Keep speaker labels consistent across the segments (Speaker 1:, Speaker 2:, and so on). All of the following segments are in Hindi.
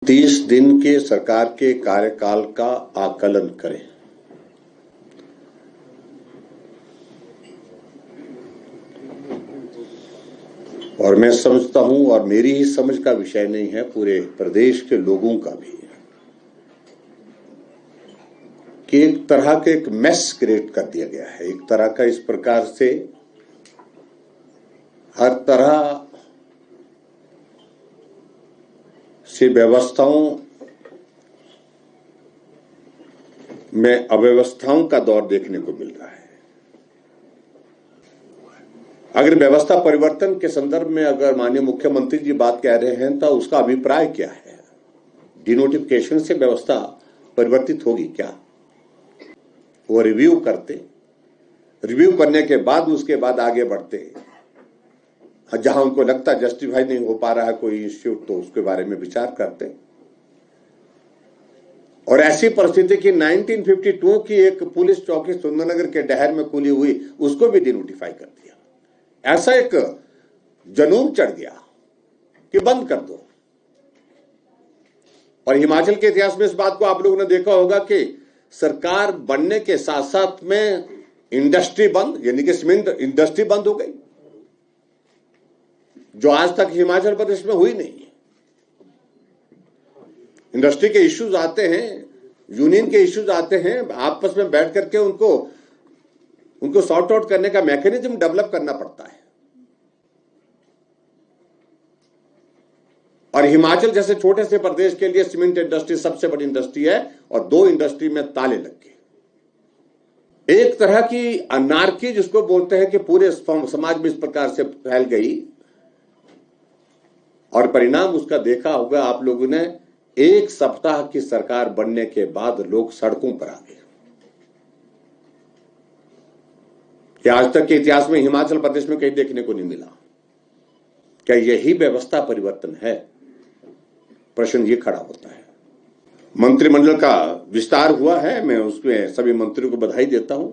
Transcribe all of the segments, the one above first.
Speaker 1: 30 दिन के सरकार के कार्यकाल का आकलन करें। और मैं समझता हूं, और मेरी ही समझ का विषय नहीं है, पूरे प्रदेश के लोगों का भी है कि एक तरह के एक मेस क्रिएट कर दिया गया है। एक तरह का इस प्रकार से हर तरह से व्यवस्थाओं में अव्यवस्थाओं का दौर देखने को मिल रहा है। अगर व्यवस्था परिवर्तन के संदर्भ में अगर माननीय मुख्यमंत्री जी बात कह रहे हैं तो उसका अभिप्राय क्या है? डिनोटिफिकेशन से व्यवस्था परिवर्तित होगी क्या? वो रिव्यू करते, रिव्यू करने के बाद उसके बाद आगे बढ़ते, जहां उनको लगता जस्टिफाई नहीं हो पा रहा है कोई इंस्टीट्यूट तो उसके बारे में विचार करते। और ऐसी परिस्थिति की 1952 की एक पुलिस चौकी सुंदरनगर के डहर में खुली हुई, उसको भी डिनोटिफाई कर दिया। ऐसा एक जुनून चढ़ गया कि बंद कर दो। और हिमाचल के इतिहास में इस बात को आप लोगों ने देखा होगा कि सरकार बनने के साथ साथ में इंडस्ट्री बंद, यानी कि सीमेंट इंडस्ट्री बंद हो गई, जो आज तक हिमाचल प्रदेश में हुई नहीं है। इंडस्ट्री के इश्यूज आते हैं, यूनियन के इश्यूज आते हैं, आपस में बैठ करके उनको सॉर्ट आउट करने का मैकेनिज्म डेवलप करना पड़ता है। और हिमाचल जैसे छोटे से प्रदेश के लिए सीमेंट इंडस्ट्री सबसे बड़ी इंडस्ट्री है और 2 इंडस्ट्री में ताले लग गए। एक तरह की अनार्की जिसको बोलते हैं कि पूरे समाज में इस प्रकार से फैल गई। और परिणाम उसका देखा होगा आप लोगों ने। 1 सप्ताह की सरकार बनने के बाद लोग सड़कों पर आ गए। कि आज तक के इतिहास में हिमाचल प्रदेश में कहीं देखने को नहीं मिला। क्या यही व्यवस्था परिवर्तन है? प्रश्न ये खड़ा होता है। मंत्रिमंडल का विस्तार हुआ है, मैं उसमें सभी मंत्रियों को बधाई देता हूं।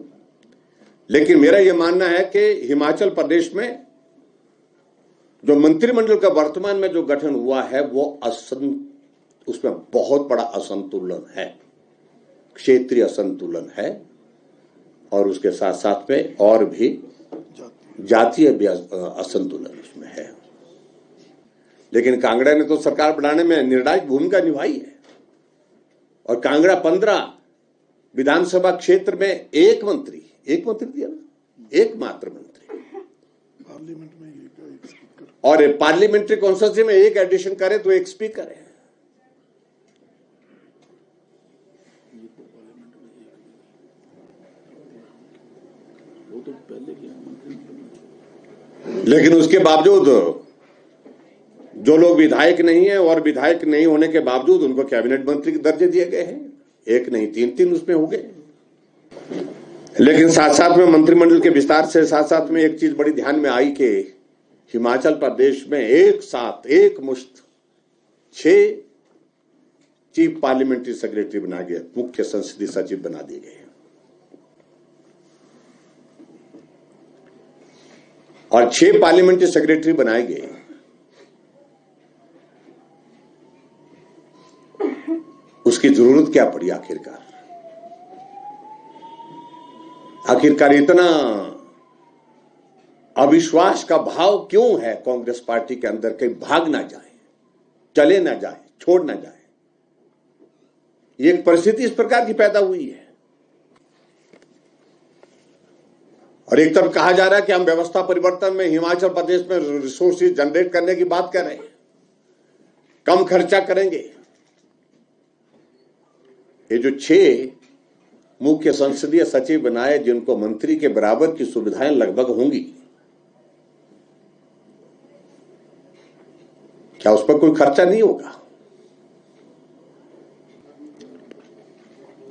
Speaker 1: लेकिन मेरा यह मानना है कि हिमाचल प्रदेश में जो मंत्रिमंडल का वर्तमान में जो गठन हुआ है वो उसमें बहुत बड़ा असंतुलन है, क्षेत्रीय असंतुलन है, और उसके साथ साथ में और भी जातीय असंतुलन उसमें है। लेकिन कांगड़ा ने तो सरकार बनाने में निर्णायक भूमिका निभाई है। और कांगड़ा 15 विधानसभा क्षेत्र में एक मंत्री दिया ना, एकमात्र मंत्री।
Speaker 2: पार्लियामेंट में एक स्पीकर,
Speaker 1: और पार्लियामेंट्री कॉन्स्टिट्यूंसी में एक एडिशन करे तो एक स्पीकर है।
Speaker 2: वो तो पहले किया।
Speaker 1: लेकिन उसके बावजूद जो लोग विधायक नहीं है और विधायक नहीं होने के बावजूद उनको कैबिनेट मंत्री के दर्जे दिए गए हैं। एक नहीं 3 उसमें हो गए। लेकिन साथ साथ में मंत्रिमंडल के विस्तार से साथ साथ में एक चीज बड़ी ध्यान में आई कि हिमाचल प्रदेश में एक साथ एक मुश्त 6 चीफ पार्लियामेंट्री सेक्रेटरी बना गए, मुख्य संसदीय सचिव बना दिए गए। और 6 पार्लियामेंट्री सेक्रेटरी बनाए गए। उसकी जरूरत क्या पड़ी आखिरकार इतना अविश्वास का भाव क्यों है कांग्रेस पार्टी के अंदर? कहीं भाग ना जाए, चले ना जाए, छोड़ ना जाए। ये एक परिस्थिति इस प्रकार की पैदा हुई है। और एक तरफ कहा जा रहा है कि हम व्यवस्था परिवर्तन में हिमाचल प्रदेश में रिसोर्सेज जनरेट करने की बात कर रहे हैं, कम खर्चा करेंगे। ये जो 6 मुख्य संसदीय सचिव बनाए, जिनको मंत्री के बराबर की सुविधाएं लगभग होंगी, क्या उस पर कोई खर्चा नहीं होगा?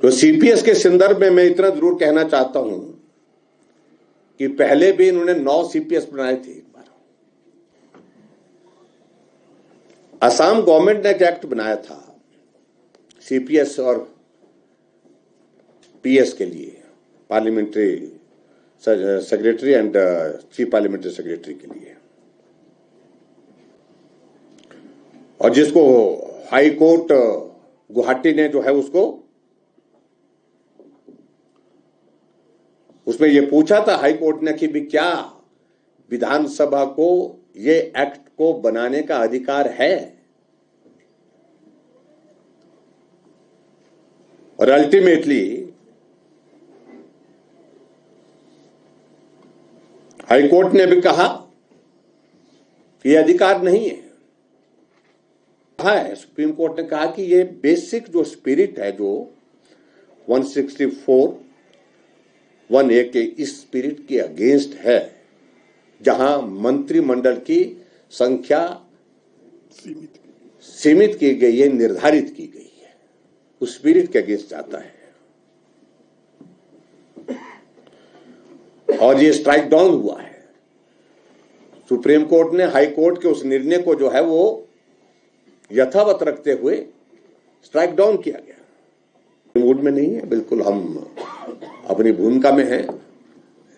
Speaker 1: तो सीपीएस के संदर्भ में मैं इतना जरूर कहना चाहता हूं कि पहले भी इन्होंने 9 सीपीएस बनाए थे। एक बार असम गवर्नमेंट ने एक एक्ट बनाया था सीपीएस और पीएस के लिए, parliamentary secretary and chief parliamentary secretary के लिए, और जिसको हाई कोर्ट गुवाहाटी ने जो है उसमें ये पूछा था हाई कोर्ट ने कि भी क्या विधानसभा को ये एक्ट को बनाने का अधिकार है, और अल्टीमेटली हाई कोर्ट ने भी कहा कि यह अधिकार नहीं है। सुप्रीम कोर्ट ने कहा कि ये बेसिक जो स्पिरिट है, जो 164(1)(a) के इस स्पिरिट के अगेंस्ट है, जहां मंत्रिमंडल की संख्या सीमित की गई है, निर्धारित की गई है, उस स्पिरिट के अगेंस्ट जाता है। और ये स्ट्राइक डाउन हुआ है। सुप्रीम कोर्ट ने हाई कोर्ट के उस निर्णय को जो है वो यथावत रखते हुए स्ट्राइक डाउन किया गया। मूड में नहीं है, बिल्कुल हम अपनी भूमिका में हैं,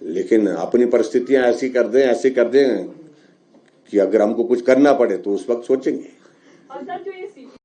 Speaker 1: लेकिन अपनी परिस्थितियां ऐसी कर दें कि अगर हमको कुछ करना पड़े तो उस वक्त सोचेंगे।